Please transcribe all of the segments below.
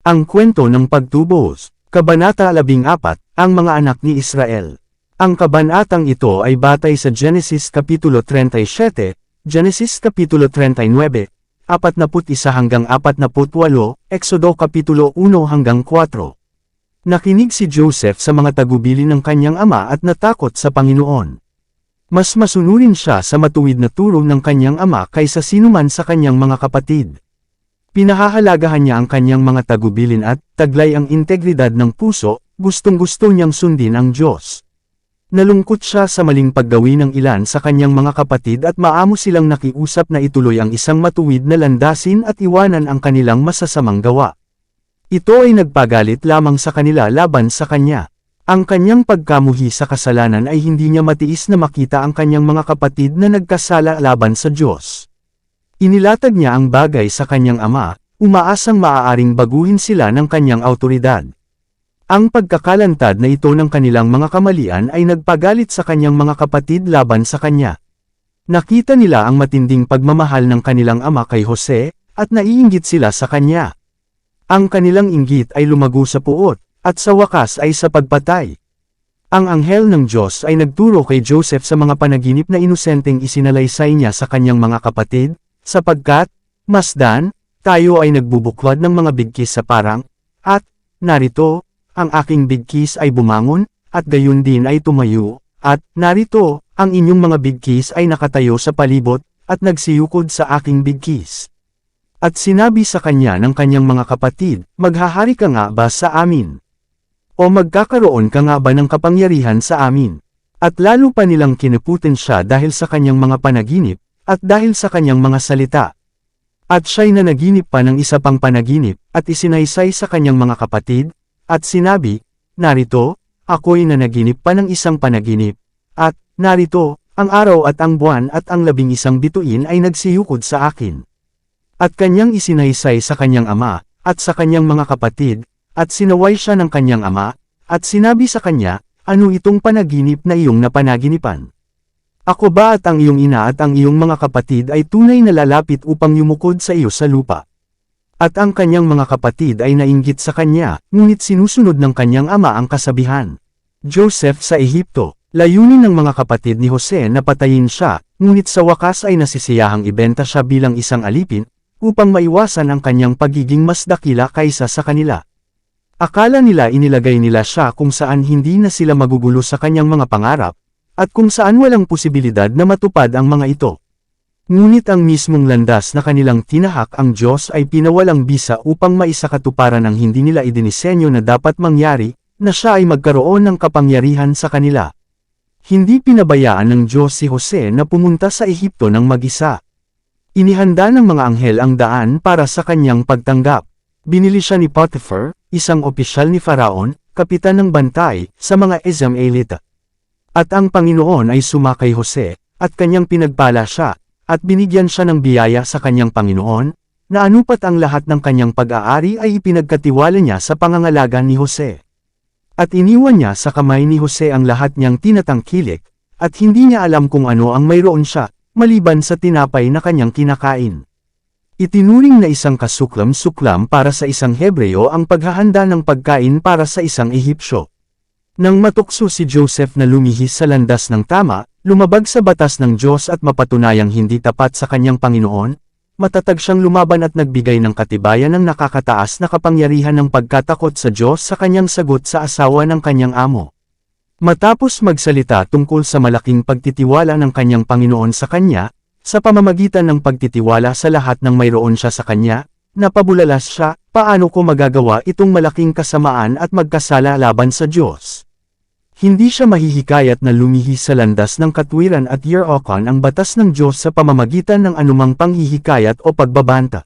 Ang kwento ng pagtubos, Kabanata 14, ang mga anak ni Israel. Ang kabanatang ito ay batay sa Genesis Kapitulo 37, Genesis Kapitulo 39, 41 hanggang 48, Exodo Kapitulo 1 hanggang 4. Nakinig si Joseph sa mga tagubili ng kanyang ama at natakot sa Panginoon. Mas masunurin siya sa matuwid na turo ng kanyang ama kaysa sinuman sa kanyang mga kapatid. Pinahahalagahan niya ang kanyang mga tagubilin at, taglay ang integridad ng puso, gustong-gusto niyang sundin ang Diyos. Nalungkot siya sa maling paggawi ng ilan sa kanyang mga kapatid at maamo silang nakiusap na ituloy ang isang matuwid na landasin at iwanan ang kanilang masasamang gawa. Ito ay nagpagalit lamang sa kanila laban sa kanya. Ang kanyang pagkamuhi sa kasalanan ay hindi niya matiis na makita ang kanyang mga kapatid na nagkasala laban sa Diyos. Inilatag niya ang bagay sa kanyang ama, umaasang maaaring baguhin sila ng kanyang awtoridad. Ang pagkakalantad na ito ng kanilang mga kamalian ay nagpagalit sa kanyang mga kapatid laban sa kanya. Nakita nila ang matinding pagmamahal ng kanilang ama kay Jose, at naiinggit sila sa kanya. Ang kanilang inggit ay lumago sa puot, at sa wakas ay sa pagpatay. Ang anghel ng Diyos ay nagturo kay Joseph sa mga panaginip na inosenteng isinalaysay niya sa kanyang mga kapatid, sapagkat, masdan, tayo ay nagbubuklod ng mga bigkis sa parang, at, narito, ang aking bigkis ay bumangon, at gayon din ay tumayo, at, narito, ang inyong mga bigkis ay nakatayo sa palibot, at nagsiyukod sa aking bigkis. At sinabi sa kanya ng kanyang mga kapatid, maghahari ka nga ba sa amin? O magkakaroon ka nga ba ng kapangyarihan sa amin? At lalo pa nilang kiniputin siya dahil sa kanyang mga panaginip, at dahil sa kanyang mga salita. At siya'y nanaginip pa ng isa pang panaginip, at isinaysay sa kanyang mga kapatid, at sinabi, narito, ako'y nanaginip pa ng isang panaginip, at, narito, ang araw at ang buwan at ang 11 bituin ay nagsiyukod sa akin. At kanyang isinaysay sa kanyang ama, at sa kanyang mga kapatid, at sinaway siya ng kanyang ama, at sinabi sa kanya, ano itong panaginip na iyong napanaginipan? Ako ba at ang iyong ina at ang iyong mga kapatid ay tunay na lalapit upang yumukod sa iyo sa lupa? At ang kanyang mga kapatid ay nainggit sa kanya, ngunit sinusunod ng kanyang ama ang kasabihan. Joseph sa Ehipto, layunin ng mga kapatid ni Jose na patayin siya, ngunit sa wakas ay nasisiyahang ibenta siya bilang isang alipin, upang maiwasan ang kanyang pagiging mas dakila kaysa sa kanila. Akala nila inilagay nila siya kung saan hindi na sila magugulo sa kanyang mga pangarap, at kung saan walang posibilidad na matupad ang mga ito. Ngunit ang mismong landas na kanilang tinahak ang Diyos ay pinawalang bisa upang maisakatuparan ang hindi nila idinisenyo na dapat mangyari, na siya ay magkaroon ng kapangyarihan sa kanila. Hindi pinabayaan ng Diyos si Jose na pumunta sa Ehipto ng mag-isa. Inihanda ng mga anghel ang daan para sa kanyang pagtanggap. Binili siya ni Potiphar, isang opisyal ni Faraon, kapitan ng bantay, sa mga Israelita. At ang Panginoon ay sumakay Jose, at kanyang pinagpala siya, at binigyan siya ng biyaya sa kanyang Panginoon, na anupat ang lahat ng kanyang pag-aari ay ipinagkatiwala niya sa pangangalaga ni Jose. At iniwan niya sa kamay ni Jose ang lahat niyang tinatangkilik, at hindi niya alam kung ano ang mayroon siya, maliban sa tinapay na kanyang kinakain. Itinuring na isang kasuklam-suklam para sa isang Hebreo ang paghahanda ng pagkain para sa isang Ehipsyo. Nang matukso si Joseph na lumihis sa landas ng tama, lumabag sa batas ng Diyos at mapatunayang hindi tapat sa kanyang Panginoon, matatag siyang lumaban at nagbigay ng katibayan ng nakakataas na kapangyarihan ng pagkatakot sa Diyos sa kanyang sagot sa asawa ng kanyang amo. Matapos magsalita tungkol sa malaking pagtitiwala ng kanyang Panginoon sa kanya, sa pamamagitan ng pagtitiwala sa lahat ng mayroon siya sa kanya, napabulalas siya, paano ko magagawa itong malaking kasamaan at magkasala laban sa Diyos? Hindi siya mahihikayat na lumihis sa landas ng katwiran at yerokan ang batas ng Diyos sa pamamagitan ng anumang panghihikayat o pagbabanta.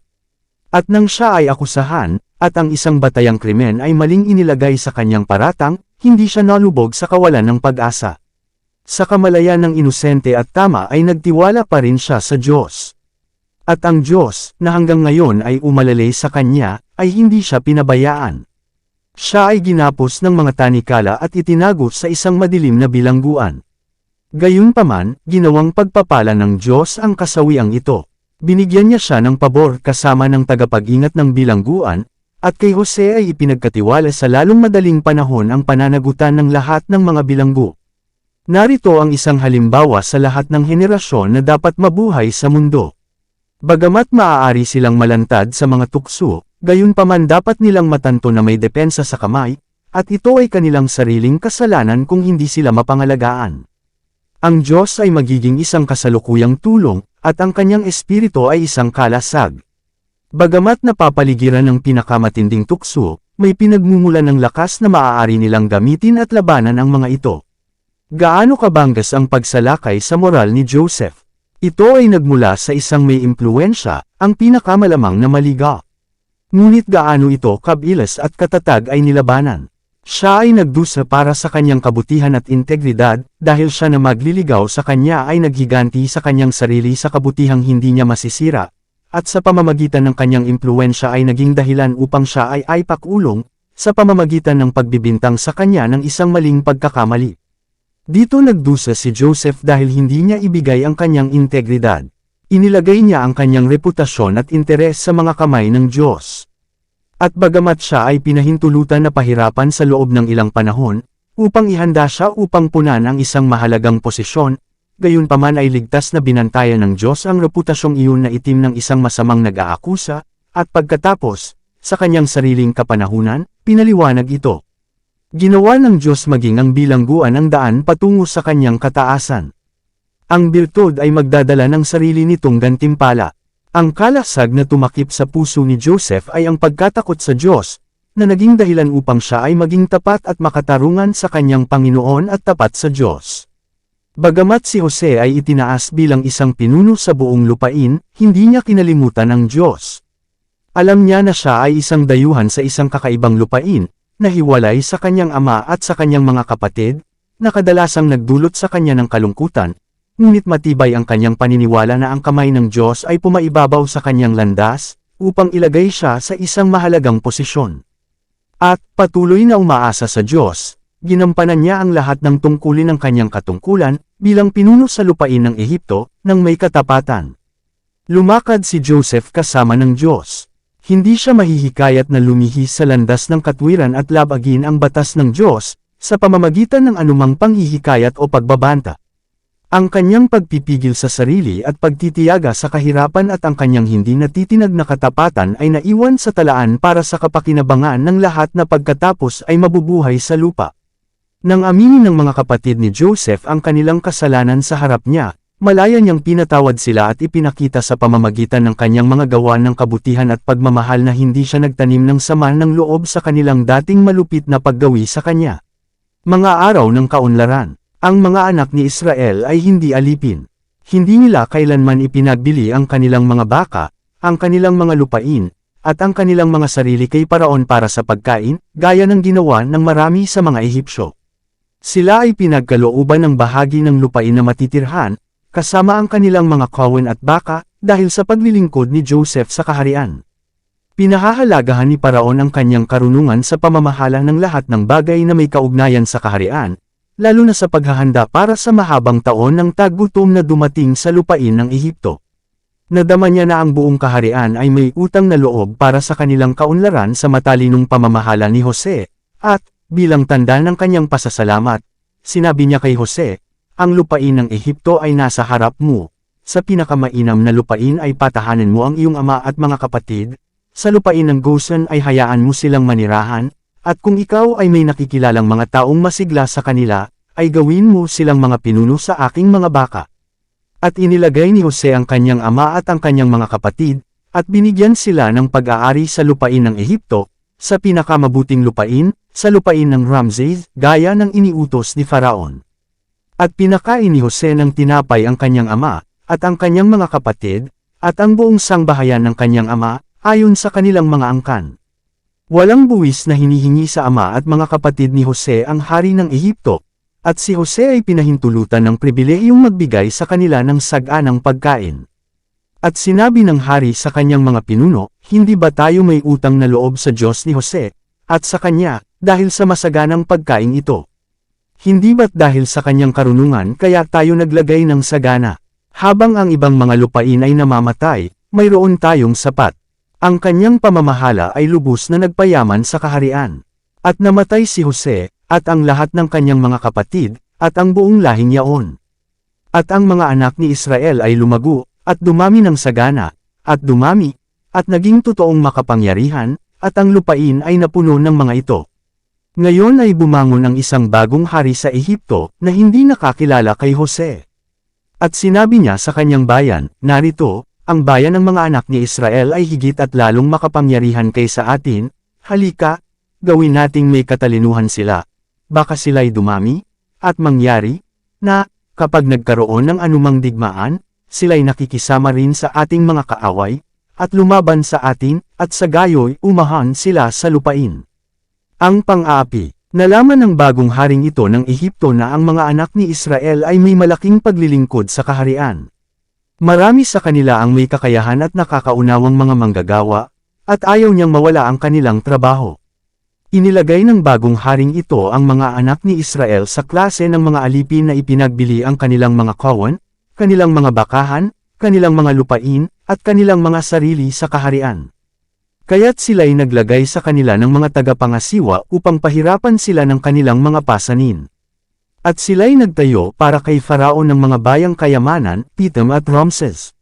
At nang siya ay akusahan, at ang isang batayang krimen ay maling inilagay sa kanyang paratang, hindi siya nalubog sa kawalan ng pag-asa. Sa kamalayan ng inosente at tama ay nagtiwala pa rin siya sa Diyos. At ang Diyos, na hanggang ngayon ay umalalay sa kanya, ay hindi siya pinabayaan. Siya ay ginapos ng mga tanikala at itinago sa isang madilim na bilangguan. Gayunpaman, ginawang pagpapala ng Diyos ang kasawiang ito. Binigyan niya siya ng pabor kasama ng tagapag-ingat ng bilangguan, At kay Jose ay ipinagkatiwala sa lalong madaling panahon ang pananagutan ng lahat ng mga bilanggo. Narito ang isang halimbawa sa lahat ng henerasyon na dapat mabuhay sa mundo. Bagamat maaari silang malantad sa mga tukso, gayunpaman dapat nilang matanto na may depensa sa kamay, at ito ay kanilang sariling kasalanan kung hindi sila mapangalagaan. Ang Diyos ay magiging isang kasalukuyang tulong, at ang kanyang espiritu ay isang kalasag. Bagamat napapaligiran ng pinakamatinding tukso, may pinagmumulan ng lakas na maaari nilang gamitin at labanan ang mga ito. Gaano kabanggas ang pagsalakay sa moral ni Joseph? Ito ay nagmula sa isang may impluwensya, ang pinakamalamang na maliga. Ngunit gaano ito kabilas at katatag ay nilabanan. Siya ay nagdusa para sa kanyang kabutihan at integridad, dahil siya na magliligaw sa kanya ay naghiganti sa kanyang sarili sa kabutihang hindi niya masisira, at sa pamamagitan ng kanyang impluwensya ay naging dahilan upang siya ay pakulong, sa pamamagitan ng pagbibintang sa kanya ng isang maling pagkakamali. Dito nagdusa si Joseph dahil hindi niya ibigay ang kanyang integridad. Inilagay niya ang kanyang reputasyon at interes sa mga kamay ng Diyos. At bagamat siya ay pinahintulutan na pahirapan sa loob ng ilang panahon, upang ihanda siya upang punan ang isang mahalagang posisyon, gayunpaman ay ligtas na binantayan ng Diyos ang reputasyong iyon na itim ng isang masamang nag-aakusa, at pagkatapos, sa kanyang sariling kapanahunan, pinaliwanag ito. Ginawa ng Diyos maging ang bilangguan ang daan patungo sa kanyang kataasan. Ang birtud ay magdadala ng sarili nitong gantimpala. Ang kalasag na tumakip sa puso ni Joseph ay ang pagkatakot sa Diyos, na naging dahilan upang siya ay maging tapat at makatarungan sa kanyang Panginoon at tapat sa Diyos. Bagamat si Jose ay itinaas bilang isang pinuno sa buong lupain, hindi niya kinalimutan ang Diyos. Alam niya na siya ay isang dayuhan sa isang kakaibang lupain, na hiwalay sa kanyang ama at sa kanyang mga kapatid, na kadalasang nagdulot sa kanya ng kalungkutan, ngunit matibay ang kanyang paniniwala na ang kamay ng Diyos ay pumaibabaw sa kanyang landas, upang ilagay siya sa isang mahalagang posisyon. At, patuloy na umaasa sa Diyos, ginampanan niya ang lahat ng tungkulin ng kanyang katungkulan, bilang pinuno sa lupain ng Ehipto, ng may katapatan. Lumakad si Joseph kasama ng Diyos. Hindi siya mahihikayat na lumihis sa landas ng katwiran at labagin ang batas ng Diyos, sa pamamagitan ng anumang panghihikayat o pagbabanta. Ang kanyang pagpipigil sa sarili at pagtitiyaga sa kahirapan at ang kanyang hindi natitinag na katapatan ay naiwan sa talaan para sa kapakinabangan ng lahat na pagkatapos ay mabubuhay sa lupa. Nang aminin ng mga kapatid ni Joseph ang kanilang kasalanan sa harap niya, malaya niyang pinatawad sila at ipinakita sa pamamagitan ng kanyang mga gawa ng kabutihan at pagmamahal na hindi siya nagtanim ng sama ng loob sa kanilang dating malupit na paggawi sa kanya. Mga araw ng kaunlaran. Ang mga anak ni Israel ay hindi alipin. Hindi nila kailanman ipinagbili ang kanilang mga baka, ang kanilang mga lupain, at ang kanilang mga sarili kay Paraon para sa pagkain, gaya ng ginawa ng marami sa mga Ehipsyo. Sila ay pinagkalooban ng bahagi ng lupain na matitirhan, kasama ang kanilang mga kawan at baka, dahil sa paglilingkod ni Joseph sa kaharian. Pinahahalagahan ni Paraon ang kanyang karunungan sa pamamahala ng lahat ng bagay na may kaugnayan sa kaharian, lalo na sa paghahanda para sa mahabang taon ng taggutom na dumating sa lupain ng Ehipto. Nadama niya na ang buong kaharian ay may utang na loob para sa kanilang kaunlaran sa matalinong pamamahala ni Jose, at, bilang tanda ng kanyang pasasalamat, sinabi niya kay Jose, ang lupain ng Ehipto ay nasa harap mo, sa pinakamainam na lupain ay patahanan mo ang iyong ama at mga kapatid, sa lupain ng Goshen ay hayaan mo silang manirahan, at kung ikaw ay may nakikilalang mga taong masigla sa kanila, ay gawin mo silang mga pinuno sa aking mga baka. At inilagay ni Jose ang kanyang ama at ang kanyang mga kapatid, at binigyan sila ng pag-aari sa lupain ng Ehipto, sa pinakamabuting lupain, sa lupain ng Ramses, gaya ng iniutos ni Faraon. At pinakain ni Jose ng tinapay ang kanyang ama, at ang kanyang mga kapatid, at ang buong sangbahayan ng kanyang ama, ayon sa kanilang mga angkan. Walang buwis na hinihingi sa ama at mga kapatid ni Jose ang hari ng Ehipto, at si Jose ay pinahintulutan ng pribilehiyong magbigay sa kanila ng saganang pagkain. At sinabi ng hari sa kanyang mga pinuno, hindi ba tayo may utang na loob sa Diyos ni Jose, at sa kanya, dahil sa masaganang pagkain ito? Hindi ba't dahil sa kanyang karunungan kaya tayo naglagay ng sagana? Habang ang ibang mga lupain ay namamatay, mayroon tayong sapat. Ang kanyang pamamahala ay lubos na nagpayaman sa kaharian. At namatay si Jose, at ang lahat ng kanyang mga kapatid, at ang buong lahing yaon. At ang mga anak ni Israel ay lumago, at dumami ng sagana, at dumami, at naging totoong makapangyarihan, at ang lupain ay napuno ng mga ito. Ngayon ay bumangon ang isang bagong hari sa Ehipto, na hindi nakakilala kay Jose. At sinabi niya sa kanyang bayan, narito, ang bayan ng mga anak ni Israel ay higit at lalong makapangyarihan kaysa atin, halika, gawin nating may katalinuhan sila. Baka sila'y dumami, at mangyari, na, kapag nagkaroon ng anumang digmaan, sila'y nakikisama rin sa ating mga kaaway, at lumaban sa atin, at sa gayoy umahan sila sa lupain. Ang pang-aapi, nalaman ng bagong haring ito ng Ehipto na ang mga anak ni Israel ay may malaking paglilingkod sa kaharian. Marami sa kanila ang may kakayahan at nakakaunawang mga manggagawa, at ayaw niyang mawala ang kanilang trabaho. Inilagay ng bagong haring ito ang mga anak ni Israel sa klase ng mga alipin na ipinagbili ang kanilang mga kawan, kanilang mga bakahan, kanilang mga lupain, at kanilang mga sarili sa kaharian. Kaya't sila'y naglagay sa kanila ng mga tagapangasiwa upang pahirapan sila ng kanilang mga pasanin. At sila'y nagtayo para kay Faraon ng mga bayang kayamanan, Pithom at Ramses.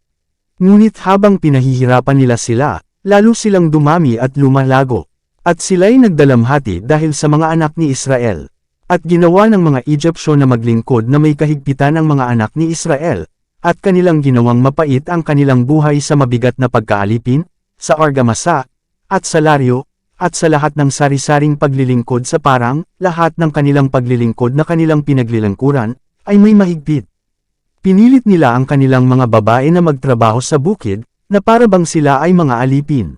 Ngunit habang pinahihirapan nila sila, lalo silang dumami at lumalago. At sila'y nagdalamhati dahil sa mga anak ni Israel. At ginawa ng mga Egyptyo na maglingkod na may kahigpitan ang mga anak ni Israel, at kanilang ginawang mapait ang kanilang buhay sa mabigat na pagkaalipin, sa argamasa, at salaryo, at sa lahat ng sari-saring paglilingkod sa parang, lahat ng kanilang paglilingkod na kanilang pinaglilingkuran, ay may mahigpit. Pinilit nila ang kanilang mga babae na magtrabaho sa bukid, na parabang sila ay mga alipin.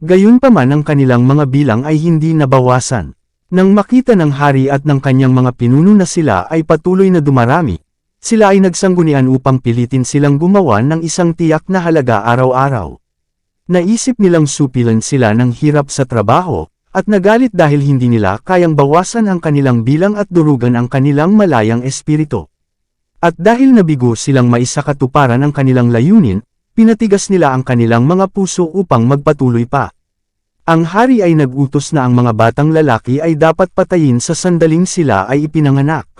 Gayunpaman ang kanilang mga bilang ay hindi nabawasan. Nang makita ng hari at ng kanyang mga pinuno na sila ay patuloy na dumarami, sila ay nagsanggunian upang pilitin silang gumawa ng isang tiyak na halaga araw-araw. Naisip nilang supilan sila ng hirap sa trabaho, at nagalit dahil hindi nila kayang bawasan ang kanilang bilang at durugan ang kanilang malayang espiritu. At dahil nabigo silang maisakatuparan ang kanilang layunin, pinatigas nila ang kanilang mga puso upang magpatuloy pa. Ang hari ay nag-utos na ang mga batang lalaki ay dapat patayin sa sandaling sila ay ipinanganak.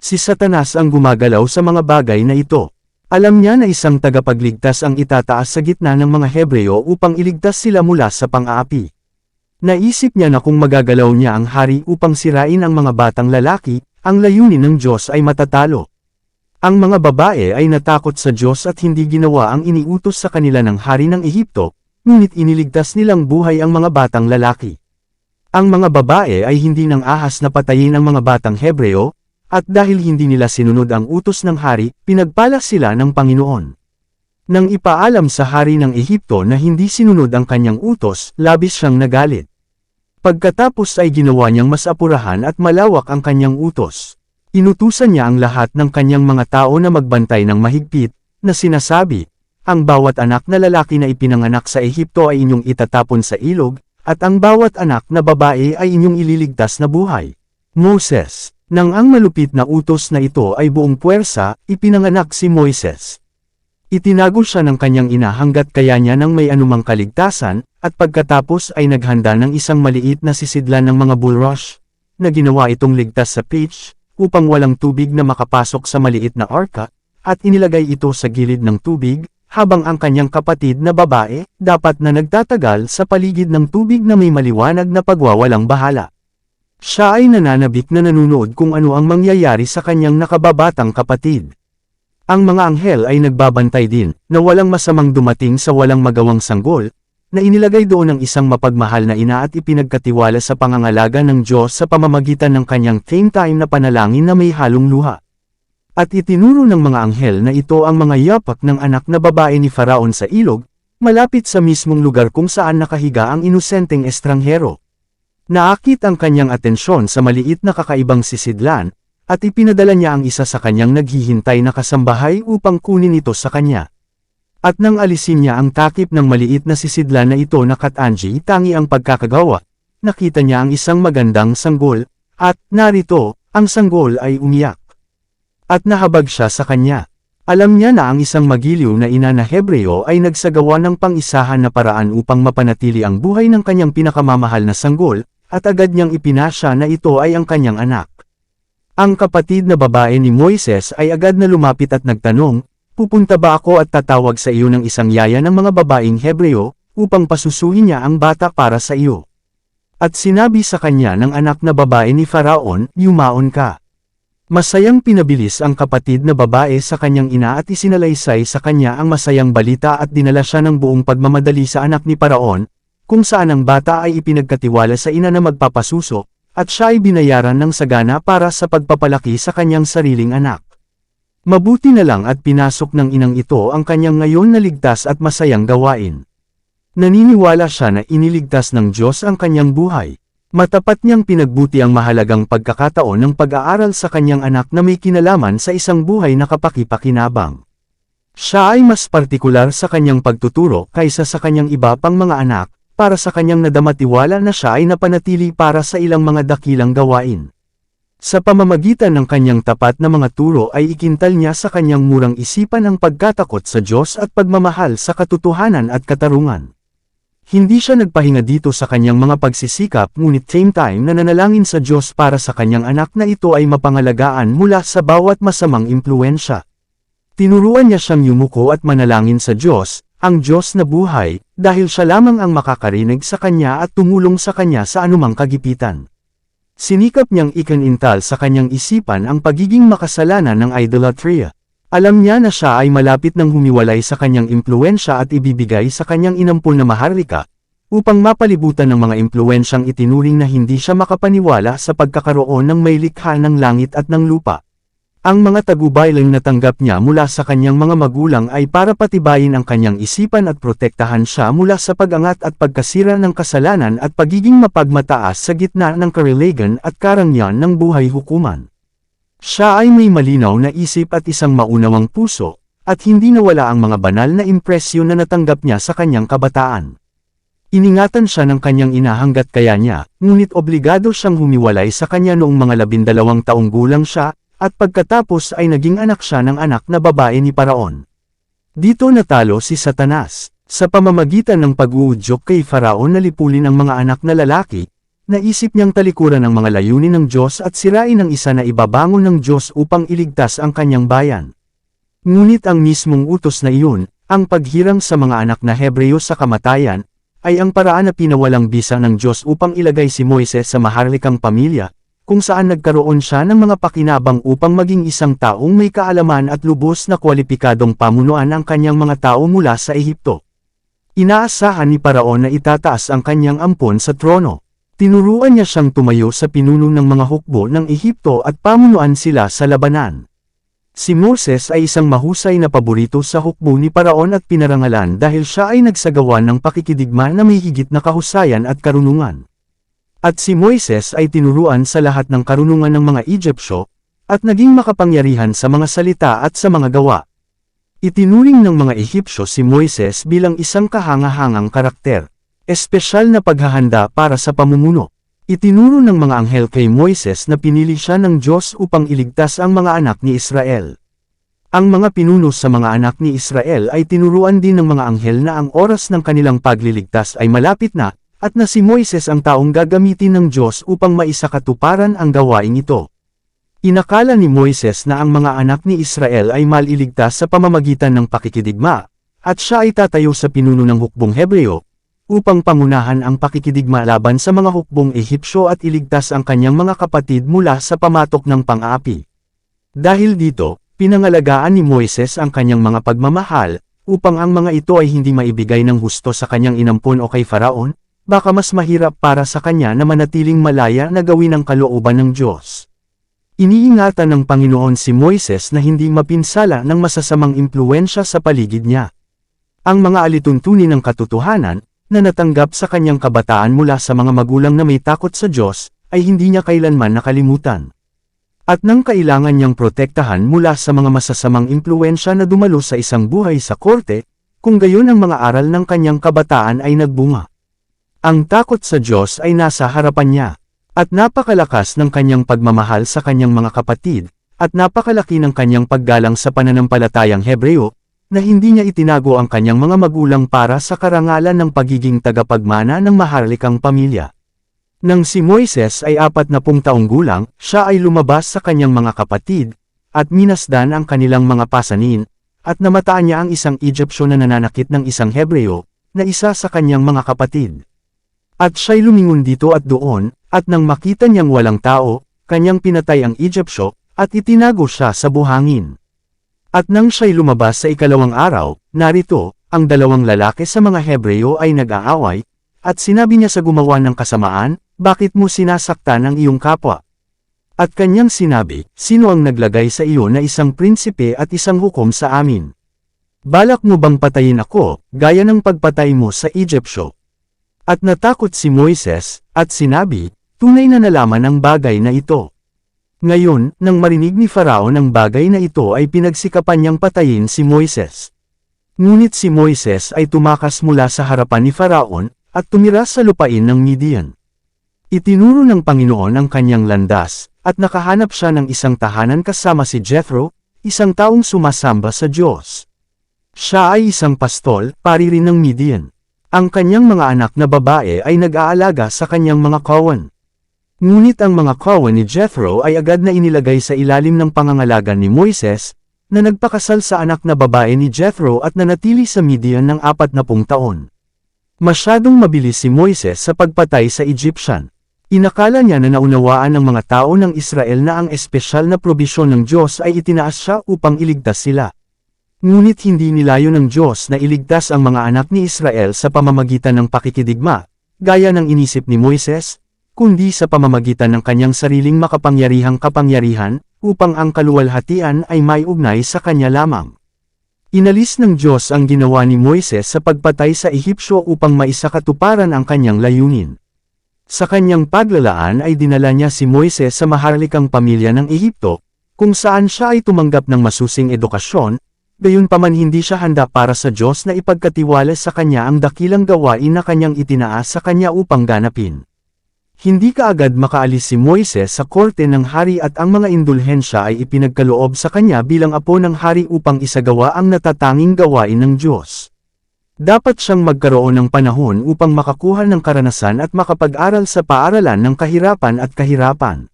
Si Satanas ang gumagalaw sa mga bagay na ito. Alam niya na isang tagapagligtas ang itataas sa gitna ng mga Hebreo upang iligtas sila mula sa pang-aapi. Naisip niya na kung magagalaw niya ang hari upang sirain ang mga batang lalaki, ang layunin ng Diyos ay matatalo. Ang mga babae ay natakot sa Diyos at hindi ginawa ang iniutos sa kanila ng hari ng Ehipto, ngunit iniligtas nilang buhay ang mga batang lalaki. Ang mga babae ay hindi nang ahas na patayin ang mga batang Hebreo, at dahil hindi nila sinunod ang utos ng hari, pinagpala sila ng Panginoon. Nang ipaalam sa hari ng Ehipto na hindi sinunod ang kanyang utos, labis siyang nagalit. Pagkatapos ay ginawa niyang mas apurahan at malawak ang kanyang utos. Inutusan niya ang lahat ng kanyang mga tao na magbantay ng mahigpit, na sinasabi, ang bawat anak na lalaki na ipinanganak sa Ehipto ay inyong itatapon sa ilog, at ang bawat anak na babae ay inyong ililigtas na buhay. Moses. Nang ang malupit na utos na ito ay buong puwersa, ipinanganak si Moises. Itinago siya ng kanyang ina hanggat kaya niya nang may anumang kaligtasan, at pagkatapos ay naghanda ng isang maliit na sisidlan ng mga bulrush, na ginawa itong ligtas sa pitch, upang walang tubig na makapasok sa maliit na arka, at inilagay ito sa gilid ng tubig, habang ang kanyang kapatid na babae, dapat na nagtatagal sa paligid ng tubig na may maliwanag na pagwawalang bahala. Siya ay nananabik na nanunood kung ano ang mangyayari sa kanyang nakababatang kapatid. Ang mga anghel ay nagbabantay din, na walang masamang dumating sa walang magawang sanggol, na inilagay doon ng isang mapagmahal na ina at ipinagkatiwala sa pangangalaga ng Diyos sa pamamagitan ng kanyang time na panalangin na may halong luha. At itinuro ng mga anghel na ito ang mga yapak ng anak na babae ni Faraon sa ilog, malapit sa mismong lugar kung saan nakahiga ang inosenteng estranghero. Naakit ang kanyang atensyon sa maliit na kakaibang sisidlan, at ipinadala niya ang isa sa kanyang naghihintay na kasambahay upang kunin ito sa kanya. At nang alisin niya ang takip ng maliit na sisidlan na ito na katanji tangi ang pagkakagawa, nakita niya ang isang magandang sanggol, at narito, ang sanggol ay umiyak. At nahabag siya sa kanya. Alam niya na ang isang magiliw na ina na Hebreo ay nagsagawa ng pang-isahan na paraan upang mapanatili ang buhay ng kanyang pinakamamahal na sanggol, at agad niyang ipinasya na ito ay ang kanyang anak. Ang kapatid na babae ni Moises ay agad na lumapit at nagtanong, "Pupunta ba ako at tatawag sa iyo ng isang yaya ng mga babaeng Hebreo, upang pasusuhin niya ang bata para sa iyo?" At sinabi sa kanya ng anak na babae ni Faraon, "Yumaon ka." Masayang pinabilis ang kapatid na babae sa kanyang ina at isinalaysay sa kanya ang masayang balita at dinala siya ng buong pagmamadali sa anak ni Faraon, kung saan ang bata ay ipinagkatiwala sa ina na magpapasuso, at siya ay binayaran ng sagana para sa pagpapalaki sa kanyang sariling anak. Mabuti na lang at pinasok ng inang ito ang kanyang ngayon na ligtas at masayang gawain. Naniniwala siya na iniligtas ng Diyos ang kanyang buhay. Matapat niyang pinagbuti ang mahalagang pagkakataon ng pag-aaral sa kanyang anak na may kinalaman sa isang buhay na kapaki-pakinabang. Siya ay mas partikular sa kanyang pagtuturo kaysa sa kanyang iba pang mga anak, para sa kanyang nadamatiwala na siya ay napanatili para sa ilang mga dakilang gawain. Sa pamamagitan ng kanyang tapat na mga turo ay ikintal niya sa kanyang murang isipan ang pagkatakot sa Diyos at pagmamahal sa katotohanan at katarungan. Hindi siya nagpahinga dito sa kanyang mga pagsisikap, ngunit same time na nanalangin sa Diyos para sa kanyang anak na ito ay mapangalagaan mula sa bawat masamang impluensya. Tinuruan niya siyang yumuko at manalangin sa Diyos, ang Diyos na buhay, dahil siya lamang ang makakarinig sa kanya at tumulong sa kanya sa anumang kagipitan. Sinikap niyang ikanintal sa kanyang isipan ang pagiging makasalanan ng idolatria. Alam niya na siya ay malapit ng humiwalay sa kanyang impluensya at ibibigay sa kanyang inampun na maharlika, upang mapalibutan ng mga impluensyang itinuring na hindi siya makapaniwala sa pagkakaroon ng may likha ng langit at ng lupa. Ang mga tagubaylang natanggap niya mula sa kanyang mga magulang ay para patibayin ang kanyang isipan at protektahan siya mula sa pag-angat at pagkasira ng kasalanan at pagiging mapagmataas sa gitna ng kariligan at karangyaan ng buhay hukuman. Siya ay may malinaw na isip at isang maunawang puso, at hindi nawala ang mga banal na impresyon na natanggap niya sa kanyang kabataan. Iningatan siya ng kanyang ina hanggat kaya niya, ngunit obligado siyang humiwalay sa kanya noong mga 12 taong gulang siya, at pagkatapos ay naging anak siya ng anak na babae ni Faraon. Dito natalo si Satanas. Sa pamamagitan ng pag-uudyok kay Faraon na lipulin ang mga anak na lalaki, naisip niyang talikuran ang mga layunin ng Diyos at sirain ang isa na ibabangon ng Diyos upang iligtas ang kanyang bayan. Ngunit ang mismong utos na iyon, ang paghirang sa mga anak na Hebreo sa kamatayan, ay ang paraan na pinawalang bisa ng Diyos upang ilagay si Moises sa maharlikang pamilya, kung saan nagkaroon siya ng mga pakinabang upang maging isang taong may kaalaman at lubos na kwalipikadong pamunuan ang kanyang mga tao mula sa Ehipto. Inaasahan ni Faraon na itataas ang kanyang ampon sa trono. Tinuruan niya siyang tumayo sa pinuno ng mga hukbo ng Ehipto at pamunuan sila sa labanan. Si Moses ay isang mahusay na paborito sa hukbo ni Faraon at pinarangalan dahil siya ay nagsagawa ng pakikidigma na may higit na kahusayan at karunungan. At si Moises ay tinuruan sa lahat ng karunungan ng mga Egyptyo, at naging makapangyarihan sa mga salita at sa mga gawa. Itinuring ng mga Ehipsyo si Moises bilang isang kahanga-hangang karakter. Espesyal na paghahanda para sa pamumuno. Itinuro ng mga anghel kay Moises na pinili siya ng Diyos upang iligtas ang mga anak ni Israel. Ang mga pinuno sa mga anak ni Israel ay tinuruan din ng mga anghel na ang oras ng kanilang pagliligtas ay malapit na, at na si Moises ang taong gagamitin ng Diyos upang maisakatuparan ang gawaing ito. Inakala ni Moises na ang mga anak ni Israel ay maliligtas sa pamamagitan ng pakikidigma, at siya ay tatayo sa pinuno ng hukbong Hebreo, upang pangunahan ang pakikidigma laban sa mga hukbong Ehipsyo at iligtas ang kanyang mga kapatid mula sa pamatok ng pang-api. Dahil dito, pinangalagaan ni Moises ang kanyang mga pagmamahal, upang ang mga ito ay hindi maibigay ng husto sa kanyang inampon o kay Faraon, baka mas mahirap para sa kanya na manatiling malaya na gawin ang kalooban ng Diyos. Iniingatan ng Panginoon si Moises na hindi mapinsala ng masasamang impluensya sa paligid niya. Ang mga alituntunin ng katotohanan, na natanggap sa kanyang kabataan mula sa mga magulang na may takot sa Diyos, ay hindi niya kailanman nakalimutan. At nang kailangan niyang protektahan mula sa mga masasamang impluensya na dumalo sa isang buhay sa korte, kung gayon ang mga aral ng kanyang kabataan ay nagbunga. Ang takot sa Diyos ay nasa harapan niya, at napakalakas ng kanyang pagmamahal sa kanyang mga kapatid, at napakalaki ng kanyang paggalang sa pananampalatayang Hebreo, na hindi niya itinago ang kanyang mga magulang para sa karangalan ng pagiging tagapagmana ng maharlikang pamilya. Nang si Moises ay 40 taong gulang, siya ay lumabas sa kanyang mga kapatid, at minasdan ang kanilang mga pasanin, at namataan niya ang isang Egyptyo na nananakit ng isang Hebreo, na isa sa kanyang mga kapatid. At siya'y lumingon dito at doon, at nang makita niyang walang tao, kanyang pinatay ang Egyptyo, at itinago siya sa buhangin. At nang siya'y lumabas sa ikalawang araw, narito, ang dalawang lalaki sa mga Hebreo ay nag-aaway, at sinabi niya sa gumawa ng kasamaan, "Bakit mo sinasaktan ang iyong kapwa?" At kanyang sinabi, "Sino ang naglagay sa iyo na isang prinsipe at isang hukom sa amin? Balak mo bang patayin ako, gaya ng pagpatay mo sa Egyptyo?" At natakot si Moises, at sinabi, "Tunay na nalaman ang bagay na ito." Ngayon, nang marinig ni Faraon ang bagay na ito ay pinagsikapan niyang patayin si Moises. Ngunit si Moises ay tumakas mula sa harapan ni Faraon, at tumira sa lupain ng Midian. Itinuro ng Panginoon ang kanyang landas, at nakahanap siya ng isang tahanan kasama si Jethro, isang taong sumasamba sa Diyos. Siya ay isang pastol, pari rin ng Midian. Ang kanyang mga anak na babae ay nag-aalaga sa kanyang mga kawan. Ngunit ang mga kawan ni Jethro ay agad na inilagay sa ilalim ng pangangalaga ni Moises, na nagpakasal sa anak na babae ni Jethro at nanatili sa Midian ng 40 taon. Masyadong mabilis si Moises sa pagpatay sa Egyptian. Inakala niya na naunawaan ng mga tao ng Israel na ang espesyal na probisyon ng Diyos ay itinaas siya upang iligtas sila. Ngunit hindi nilayo ng Diyos na iligtas ang mga anak ni Israel sa pamamagitan ng pakikidigma, gaya ng inisip ni Moises, kundi sa pamamagitan ng kanyang sariling makapangyarihang kapangyarihan, upang ang kaluwalhatian ay may ugnay sa kanya lamang. Inalis ng Diyos ang ginawa ni Moises sa pagpatay sa Ehipsyo upang maisakatuparan ang kanyang layunin. Sa kanyang paglalaan ay dinala niya si Moises sa maharlikang pamilya ng Ehipto, kung saan siya ay tumanggap ng masusing edukasyon, gayunpaman hindi siya handa para sa Diyos na ipagkatiwala sa kanya ang dakilang gawain na kanyang itinaas sa kanya upang ganapin. Hindi kaagad makaalis si Moises sa korte ng hari at ang mga indulhensya ay ipinagkaloob sa kanya bilang apo ng hari upang isagawa ang natatanging gawain ng Diyos. Dapat siyang magkaroon ng panahon upang makakuha ng karanasan at makapag-aral sa paaralan ng kahirapan at kahirapan.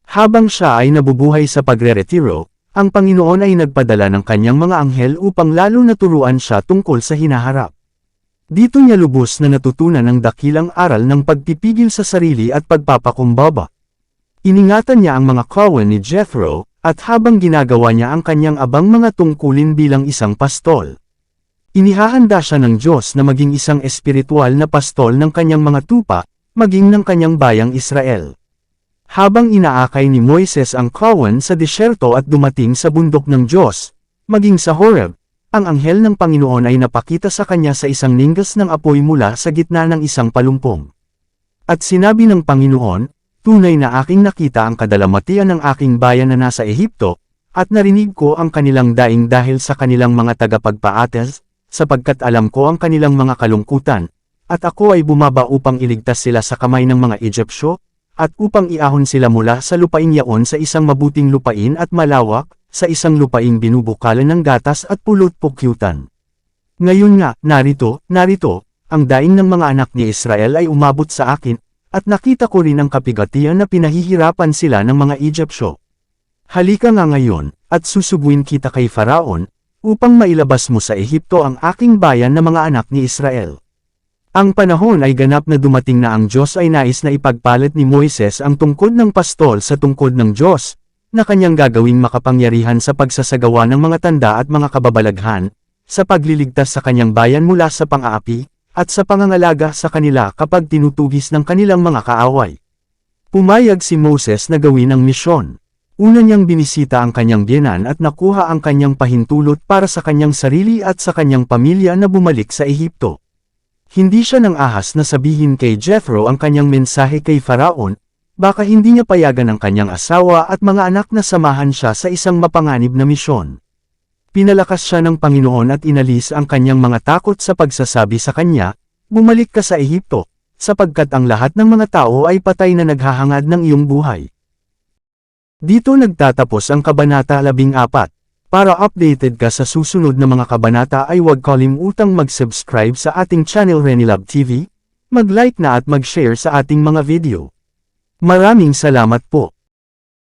Habang siya ay nabubuhay sa pagre-retiro, ang Panginoon ay nagpadala ng kanyang mga anghel upang lalo na turuan siya tungkol sa hinaharap. Dito niya lubos na natutunan ang dakilang aral ng pagpipigil sa sarili at pagpapakumbaba. Iningatan niya ang mga kawan ni Jethro, at habang ginagawa niya ang kanyang abang mga tungkulin bilang isang pastol. Inihahanda siya ng Diyos na maging isang espiritual na pastol ng kanyang mga tupa, maging ng kanyang bayang Israel. Habang inaakay ni Moises ang kawan sa disyerto at dumating sa bundok ng Diyos, maging sa Horeb, ang anghel ng Panginoon ay napakita sa kanya sa isang ninggas ng apoy mula sa gitna ng isang palumpong. At sinabi ng Panginoon, "Tunay na aking nakita ang kadalamatian ng aking bayan na nasa Ehipto, at narinig ko ang kanilang daing dahil sa kanilang mga tagapagpaates, sapagkat alam ko ang kanilang mga kalungkutan, at ako ay bumaba upang iligtas sila sa kamay ng mga Egyptyo, at upang iahon sila mula sa lupain yaon sa isang mabuting lupain at malawak, sa isang lupaing binubukalan ng gatas at pulot-pukyutan." Ngayon nga, narito, ang daing ng mga anak ni Israel ay umabot sa akin, at nakita ko rin ang kapigatian na pinahihirapan sila ng mga Egyptyo. Halika nga ngayon, at susuguin kita kay Faraon, upang mailabas mo sa Ehipto ang aking bayan na mga anak ni Israel. Ang panahon ay ganap na dumating na ang Diyos ay nais na ipagpalit ni Moises ang tungkod ng pastol sa tungkod ng Diyos, na kanyang gagawing makapangyarihan sa pagsasagawa ng mga tanda at mga kababalaghan, sa pagliligtas sa kanyang bayan mula sa pang-aapi, at sa pangangalaga sa kanila kapag tinutugis ng kanilang mga kaaway. Pumayag si Moses na gawin ang misyon. Una niyang binisita ang kanyang biyenan at nakuha ang kanyang pahintulot para sa kanyang sarili at sa kanyang pamilya na bumalik sa Ehipto. Hindi siya nang ahas na sabihin kay Jethro ang kanyang mensahe kay Faraon, baka hindi niya payagan ang kanyang asawa at mga anak na samahan siya sa isang mapanganib na misyon. Pinalakas siya ng Panginoon at inalis ang kanyang mga takot sa pagsasabi sa kanya, "Bumalik ka sa Ehipto, sapagkat ang lahat ng mga tao ay patay na naghahangad ng iyong buhay." Dito nagtatapos ang Kabanata 14. Para updated ka sa susunod na mga kabanata ay huwag kalimutang mag-subscribe sa ating channel Renilab TV, mag-like na at mag-share sa ating mga video. Maraming salamat po.